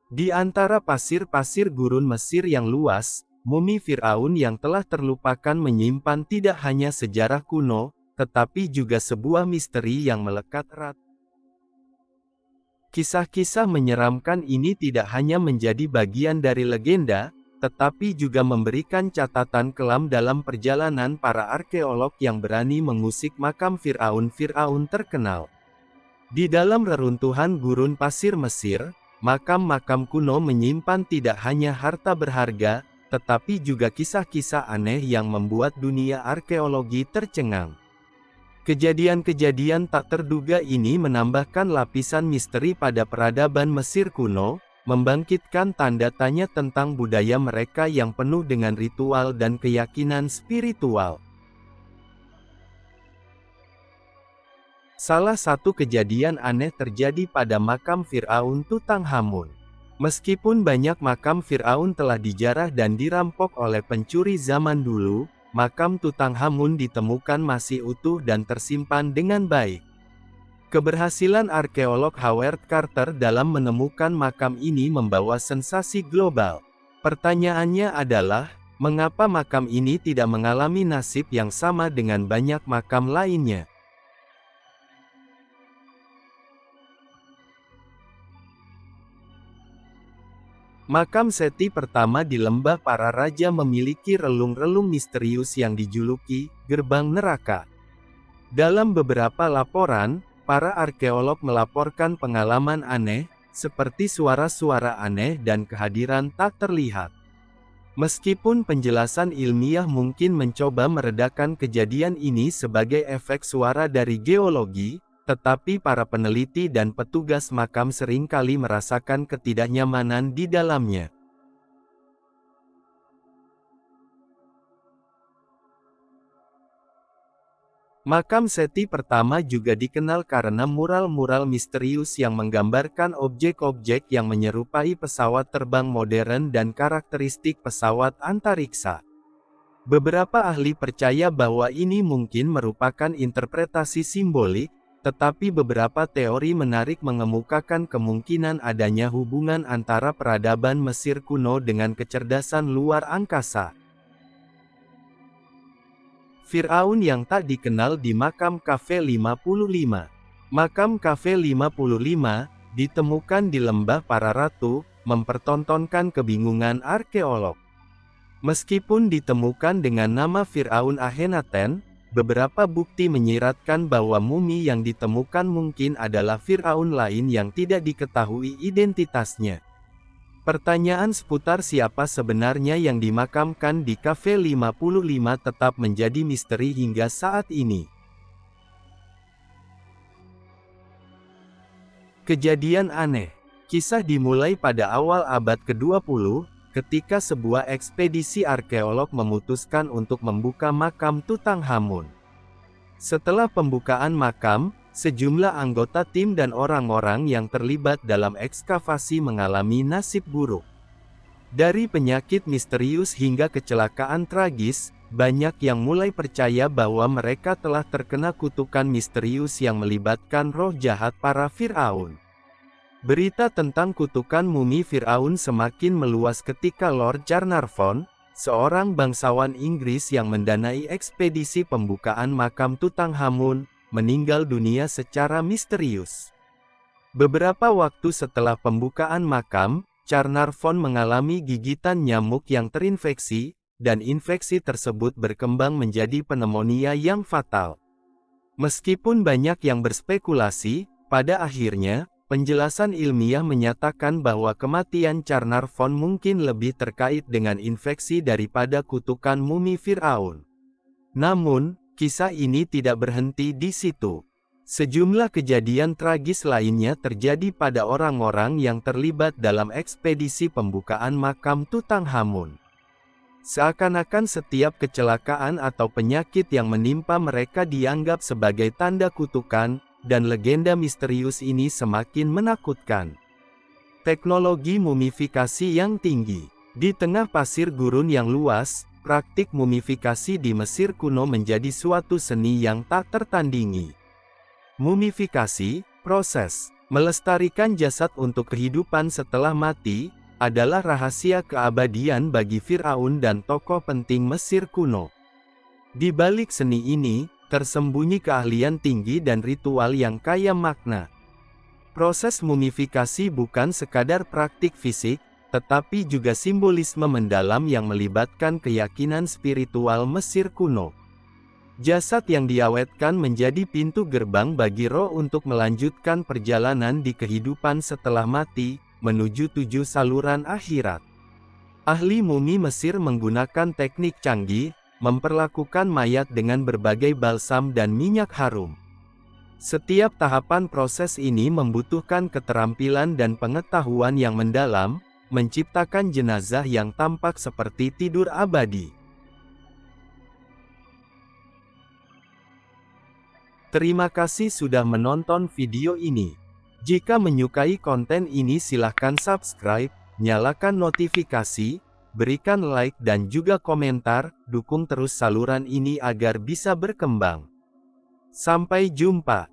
Di antara pasir-pasir gurun Mesir yang luas, mumi Firaun yang telah terlupakan menyimpan tidak hanya sejarah kuno, tetapi juga sebuah misteri yang melekat erat. Kisah-kisah menyeramkan ini tidak hanya menjadi bagian dari legenda, tetapi juga memberikan catatan kelam dalam perjalanan para arkeolog yang berani mengusik makam Firaun-Firaun terkenal. Di dalam reruntuhan gurun pasir Mesir, makam-makam kuno menyimpan tidak hanya harta berharga, tetapi juga kisah-kisah aneh yang membuat dunia arkeologi tercengang. Kejadian-kejadian tak terduga ini menambahkan lapisan misteri pada peradaban Mesir kuno, membangkitkan tanda tanya tentang budaya mereka yang penuh dengan ritual dan keyakinan spiritual. Salah satu kejadian aneh terjadi pada makam Firaun Tutankhamun. Meskipun banyak makam Firaun telah dijarah dan dirampok oleh pencuri zaman dulu, makam Tutankhamun ditemukan masih utuh dan tersimpan dengan baik. Keberhasilan arkeolog Howard Carter dalam menemukan makam ini membawa sensasi global. Pertanyaannya adalah, mengapa makam ini tidak mengalami nasib yang sama dengan banyak makam lainnya? Makam Seti pertama di Lembah Para Raja memiliki relung-relung misterius yang dijuluki gerbang neraka. Dalam beberapa laporan, para arkeolog melaporkan pengalaman aneh, seperti suara-suara aneh dan kehadiran tak terlihat. Meskipun penjelasan ilmiah mungkin mencoba meredakan kejadian ini sebagai efek suara dari geologi, tetapi para peneliti dan petugas makam seringkali merasakan ketidaknyamanan di dalamnya. Makam Seti pertama juga dikenal karena mural-mural misterius yang menggambarkan objek-objek yang menyerupai pesawat terbang modern dan karakteristik pesawat antariksa. Beberapa ahli percaya bahwa ini mungkin merupakan interpretasi simbolik, tetapi beberapa teori menarik mengemukakan kemungkinan adanya hubungan antara peradaban Mesir kuno dengan kecerdasan luar angkasa. Firaun yang tak dikenal di makam Cafe 55. Makam Cafe 55, ditemukan di Lembah Para Ratu, mempertontonkan kebingungan arkeolog. Meskipun ditemukan dengan nama Firaun Akhenaten, beberapa bukti menyiratkan bahwa mumi yang ditemukan mungkin adalah Firaun lain yang tidak diketahui identitasnya. Pertanyaan seputar siapa sebenarnya yang dimakamkan di Cafe 55 tetap menjadi misteri hingga saat ini. Kejadian aneh. Kisah dimulai pada awal abad ke-20, ketika sebuah ekspedisi arkeolog memutuskan untuk membuka makam Tutankhamun. Setelah pembukaan makam, sejumlah anggota tim dan orang-orang yang terlibat dalam ekskavasi mengalami nasib buruk. Dari penyakit misterius hingga kecelakaan tragis, banyak yang mulai percaya bahwa mereka telah terkena kutukan misterius yang melibatkan roh jahat para Firaun. Berita tentang kutukan mumi Firaun semakin meluas ketika Lord Carnarvon, seorang bangsawan Inggris yang mendanai ekspedisi pembukaan makam Tutankhamun, meninggal dunia secara misterius. Beberapa waktu setelah pembukaan makam, Carnarvon mengalami gigitan nyamuk yang terinfeksi, dan infeksi tersebut berkembang menjadi pneumonia yang fatal. Meskipun banyak yang berspekulasi, pada akhirnya, penjelasan ilmiah menyatakan bahwa kematian Carnarvon mungkin lebih terkait dengan infeksi daripada kutukan mumi Firaun. Namun, kisah ini tidak berhenti di situ. Sejumlah kejadian tragis lainnya terjadi pada orang-orang yang terlibat dalam ekspedisi pembukaan makam Tutankhamun. Seakan-akan setiap kecelakaan atau penyakit yang menimpa mereka dianggap sebagai tanda kutukan, dan legenda misterius ini semakin menakutkan. Teknologi mumifikasi yang tinggi. Di tengah pasir gurun yang luas, praktik mumifikasi di Mesir kuno menjadi suatu seni yang tak tertandingi. Mumifikasi, proses Melestarikan jasad untuk kehidupan setelah mati, adalah rahasia keabadian bagi Firaun dan tokoh penting Mesir kuno. Di balik seni ini, tersembunyi keahlian tinggi dan ritual yang kaya makna. Proses mumifikasi bukan sekadar praktik fisik, tetapi juga simbolisme mendalam yang melibatkan keyakinan spiritual Mesir kuno. Jasad yang diawetkan menjadi pintu gerbang bagi roh untuk melanjutkan perjalanan di kehidupan setelah mati, menuju 7 saluran akhirat. Ahli mumi Mesir menggunakan teknik canggih, memperlakukan mayat dengan berbagai balsam dan minyak harum. Setiap tahapan proses ini membutuhkan keterampilan dan pengetahuan yang mendalam, menciptakan jenazah yang tampak seperti tidur abadi. Terima kasih sudah menonton video ini. Jika menyukai konten ini silahkan subscribe, nyalakan notifikasi, berikan like dan juga komentar, dukung terus saluran ini agar bisa berkembang. Sampai jumpa.